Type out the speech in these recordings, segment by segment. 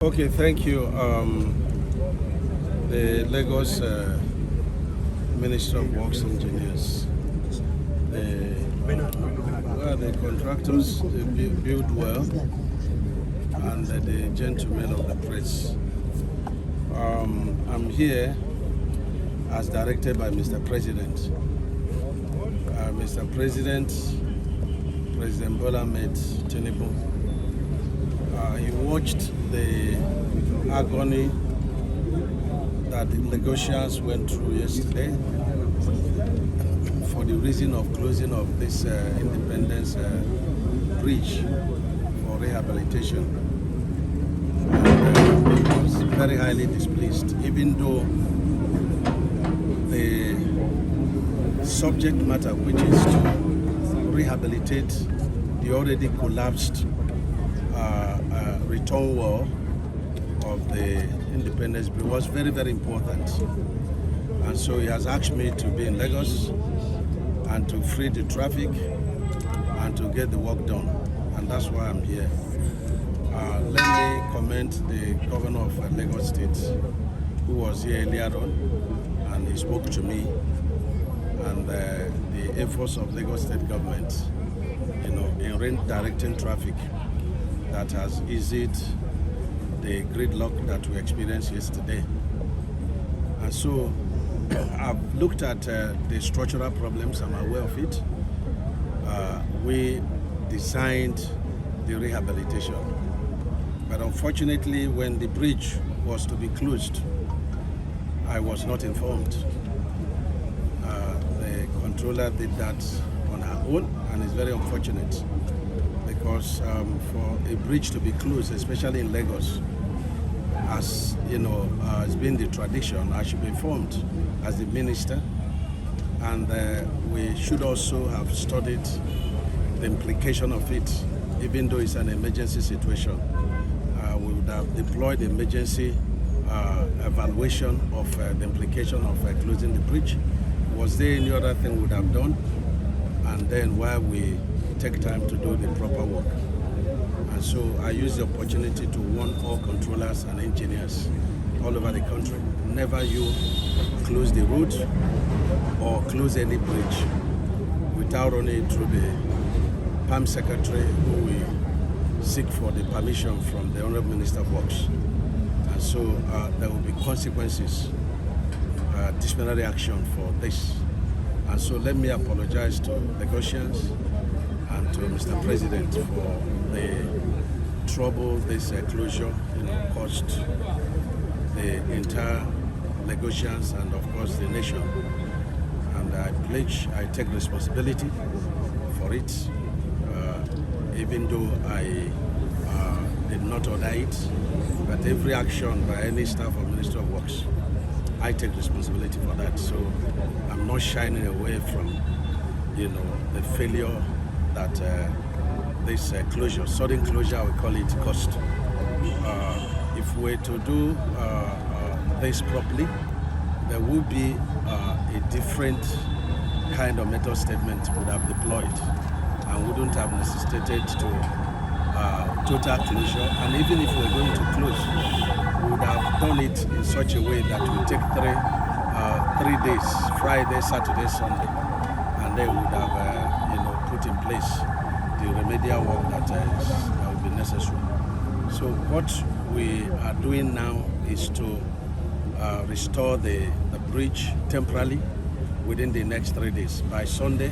Okay, thank you. The Lagos Minister of Works Engineers, the contractors, they build well, and the gentlemen of the press. I'm here as directed by Mr. President. Mr. President, President Bola Ahmed Tinubu, he watched the agony that the Lagosians went through yesterday for the reason of closing of this Independence Bridge for rehabilitation. And, he was very highly displeased, even though the subject matter, which is to rehabilitate the already collapsed return wall of the Independence Bridge, was very, very important. And so he has asked me to be in Lagos and to free the traffic and to get the work done. And that's why I'm here. Let me commend the governor of Lagos State, who was here earlier on, and he spoke to me, and the efforts of Lagos State government, in redirecting traffic that has eased the gridlock that we experienced yesterday. And so I've looked at the structural problems. I'm aware of it. We designed the rehabilitation, but unfortunately, when the bridge was to be closed, I was not informed. The controller did that on her own, and it's very unfortunate, because for a bridge to be closed, especially in Lagos, as it's been the tradition, I should be informed as the minister, and we should also have studied the implication of it. Even though it's an emergency situation, we would have deployed emergency evaluation of the implication of closing the bridge. Was there any other thing we would have done? And then while we take time to do the proper work. And so I use the opportunity to warn all controllers and engineers all over the country, never you close the road or close any bridge without running it through the PAM Secretary, who we seek for the permission from the Honorable Minister of Works. And so there will be consequences, disciplinary action for this. And so let me apologize to Lagosians and to Mr. President for the trouble this closure caused the entire Lagosians and of course the nation. And I take responsibility for it, even though I did not order it, but every action by any staff or Minister of Works, I take responsibility for that. So I'm not shining away from the failure that this closure, sudden closure, we call it, cost. If we were to do this properly, there would be a different kind of method statement would have deployed and wouldn't have necessitated to total closure. And even if we're going to close, we would have done it in such a way that we take three days, Friday, Saturday, Sunday, and then we would have put in place the remedial work that will be necessary. So what we are doing now is to restore the bridge temporarily within the next 3 days. By Sunday,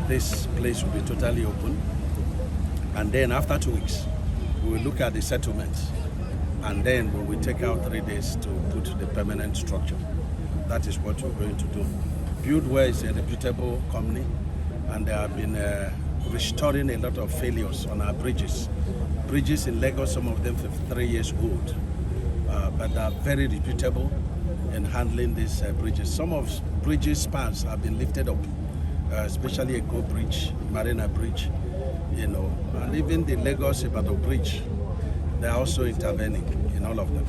this place will be totally open. And then after 2 weeks, we will look at the settlements. And then we will take out 3 days to put the permanent structure. That is what we're going to do. Buildware is a reputable company, and they have been restoring a lot of failures on our bridges. Bridges in Lagos, some of them 53 years old, but they are very reputable in handling these bridges. Some of bridges spans have been lifted up, especially Eko Bridge, Marina Bridge, and even the Lagos Ibadan Bridge. They are also intervening in all of them.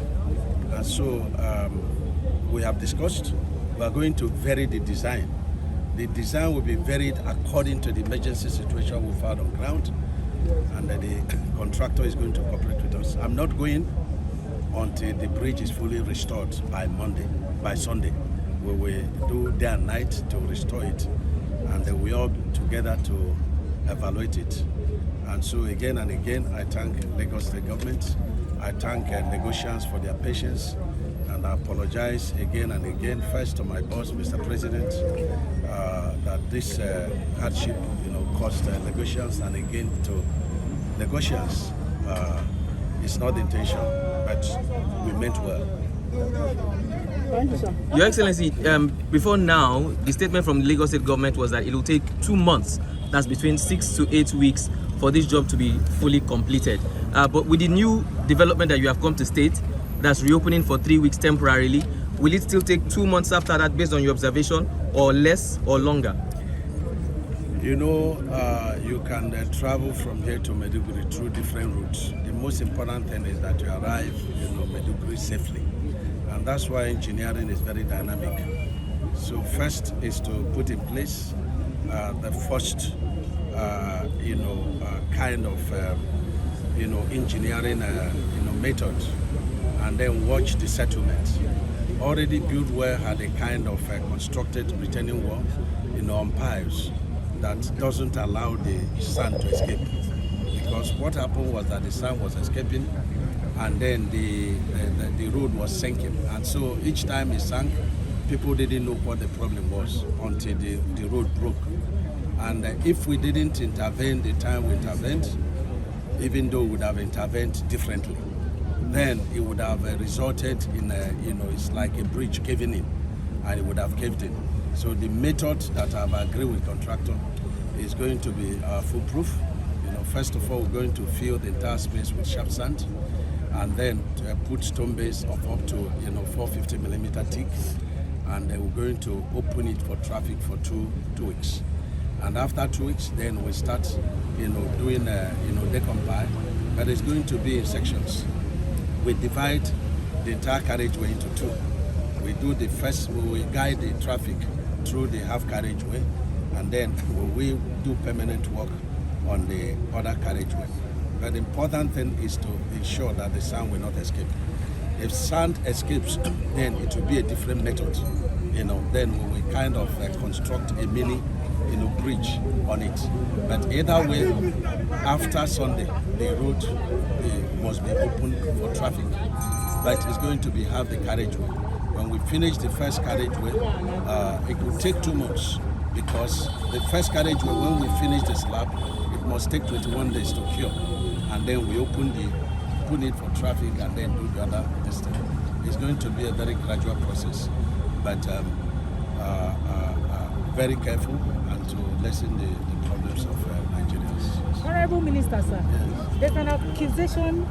And so we have discussed, we are going to vary the design. The design will be varied according to the emergency situation we found on ground, and the contractor is going to cooperate with us. I'm not going until the bridge is fully restored by Sunday. We will do day and night to restore it, and then we all together to evaluate it. And so again and again, I thank Lagos State government. I thank Lagosians for their patience, and I apologize again and again, first to my boss, Mr. President, that this hardship, caused Lagosians, and again to Lagosians. It's not the intention, but we meant well. Thank you, sir. Your Excellency, before now, the statement from the Lagos State government was that it will take 2 months, that's between 6 to 8 weeks, for this job to be fully completed. But with the new development that you have come to state, that's reopening for 3 weeks temporarily, will it still take 2 months after that based on your observation, or less or longer? You can travel from here to Maiduguri through different routes. The most important thing is that you arrive Maiduguri safely. And that's why engineering is very dynamic. So first is to put in place the first kind of engineering method, and then watch the settlement. Already built well had a kind of constructed retaining wall on piles that doesn't allow the sand to escape. Because what happened was that the sand was escaping, and then the road was sinking. And so each time it sank, people didn't know what the problem was until the road broke. And if we didn't intervene the time we intervened, even though we would have intervened differently, then it would have resulted in it's like a bridge caving in, and it would have caved in. So the method that I've agreed with contractor is going to be foolproof. First of all, we're going to fill the entire space with sharp sand, and then put stone base of up to 450 millimeter thick, and then we're going to open it for traffic for two weeks. And after 2 weeks, then we start doing decompile, but it's going to be in sections. We divide the entire carriageway into two. We do the first, we guide the traffic through the half carriageway, and then we do permanent work on the other carriageway. But the important thing is to ensure that the sand will not escape. If sand escapes, then it will be a different method. Then we will kind of construct a mini bridge on it. But either way, after Sunday, the road must be open for traffic. But it's going to be half the carriageway. When we finish the first carriageway, it will take 2 months, because the first carriageway, when we finish the slab, it must take 21 days to cure. And then we open it for traffic, and then do the other distance. It's going to be a very gradual process, but very careful, and to lessen the problems of Nigerians. Honorable Minister, sir, yes. There's an accusation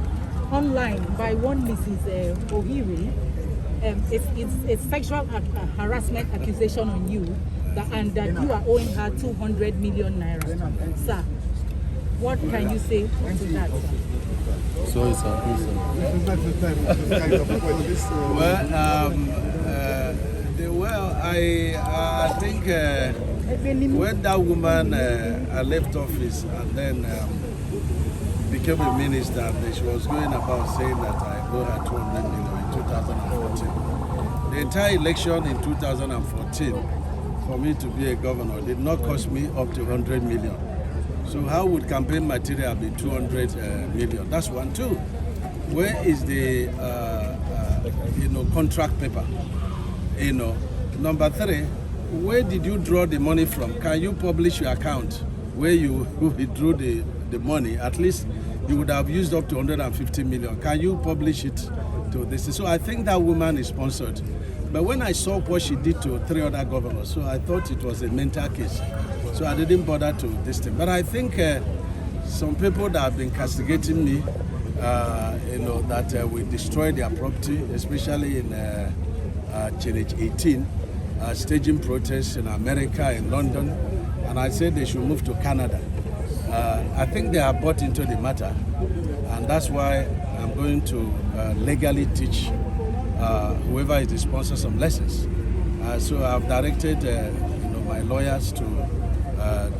online by one Mrs. Ohiri. It's a sexual harassment accusation on you, and that you are owing her 200 million naira. Sir, what can you say to that, sir? Sorry, sir. I think when that woman left office and then became a minister, and she was going about saying that I owe her 200 million in 2014. The entire election in 2014, for me to be a governor, did not cost me up to 100 million. So how would campaign material be 200 million? That's one. Two, where is the contract paper? Number three, where did you draw the money from? Can you publish your account where you withdrew the money? At least you would have used up to 150 million. Can you publish it to this? So I think that woman is sponsored. But when I saw what she did to 3 other governors, so I thought it was a mental case. So I didn't bother to this thing. But I think some people that have been castigating me, that we destroy their property, especially in Challenge 18, staging protests in America, in London, and I said they should move to Canada. I think they are bought into the matter, and that's why I'm going to legally teach whoever is the sponsor some lessons. So I've directed my lawyers to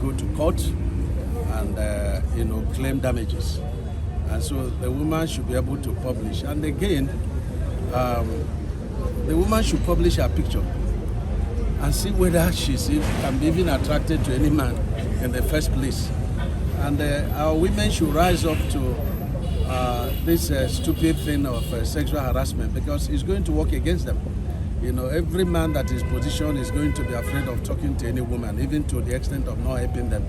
go to court and claim damages. And so the woman should be able to publish. And again, the woman should publish her picture and see whether can be even attracted to any man in the first place. And our women should rise up to this stupid thing of sexual harassment, because it's going to work against them. You know, every man that is positioned is going to be afraid of talking to any woman, even to the extent of not helping them,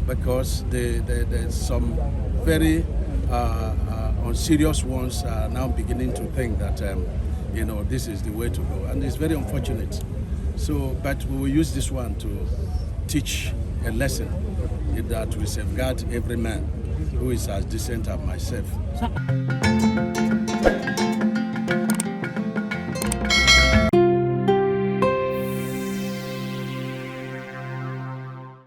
because there's some very unserious ones are now beginning to think that you know, this is the way to go, and it's very unfortunate. So, but we will use this one to teach a lesson that we safeguard every man who is as decent as myself.